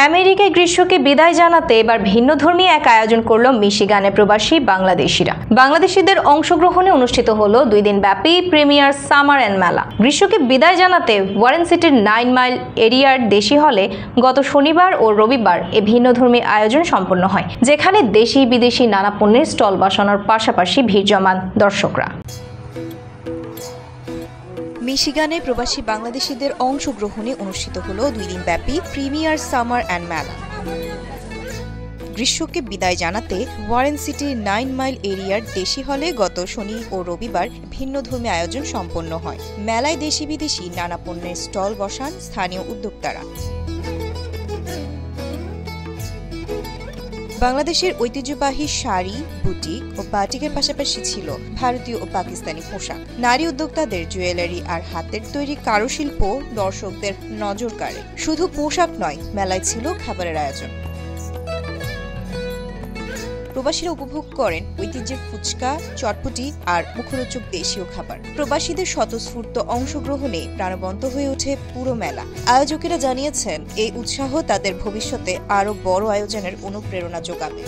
আমেরিকায় গ্রীষ্মকে বিদায় জানাতে এবার ভিন্নধর্মী এক আয়োজন করল মিশিগানে প্রবাসী বাংলাদেশিরা। বাংলাদেশিদের অংশগ্রহণে অনুষ্ঠিত হলো 2 দিন ব্যাপী প্রিমিয়ার সামার অ্যান্ড মেলা। গ্রীষ্মকে বিদায় জানাতে ওয়ারেন সিটির 9 মাইল এরিয়ার দেশি হলে গত শনিবার ও রবিবার এ ভিন্নধর্মী আয়োজন সম্পন্ন হয়, যেখানে দেশি বিদেশি নানা পণ্যের স্টল বসানোর পাশাপাশি ভিড় জমান দর্শকরা। মিশিগানে প্রবাসী বাংলাদেশিদের অংশগ্রহণে অনুষ্ঠিত হলো 2 দিন ব্যাপী প্রিমিয়ার সামার অ্যান্ড মেলা। গ্রীষ্মকে বিদায় জানাতে ওয়ারেন সিটির 9 মাইল এরিয়ার দেশি হলে গত শনি ও রবিবার ভিন্নধর্মী আয়োজন সম্পন্ন হয়। মেলায় দেশি বিদেশি নানা পণ্যের স্টল বসান স্থানীয় উদ্যোক্তারা। বাংলাদেশের ঐতিহ্যবাহী শাড়ি, বুটিক ও বাটিকের পাশাপাশি ছিল ভারতীয় ও পাকিস্তানি পোশাক। নারী উদ্যোক্তাদের জুয়েলারি আর হাতের তৈরি কারুশিল্প দর্শকদের নজর কাড়ে। শুধু পোশাক নয়, মেলায় ছিল খাবারের আয়োজন। প্রবাসীরা উপভোগ করেন ঐতিহ্যের ফুচকা, চটপটি আর মুখরোচক দেশীয় খাবার। প্রবাসীদের স্বতঃস্ফূর্ত অংশগ্রহণে প্রাণবন্ত হয়ে ওঠে পুরো মেলা। আয়োজকেরা জানিয়েছেন, এই উৎসাহ তাদের ভবিষ্যতে আরও বড় আয়োজনের অনুপ্রেরণা যোগাবে।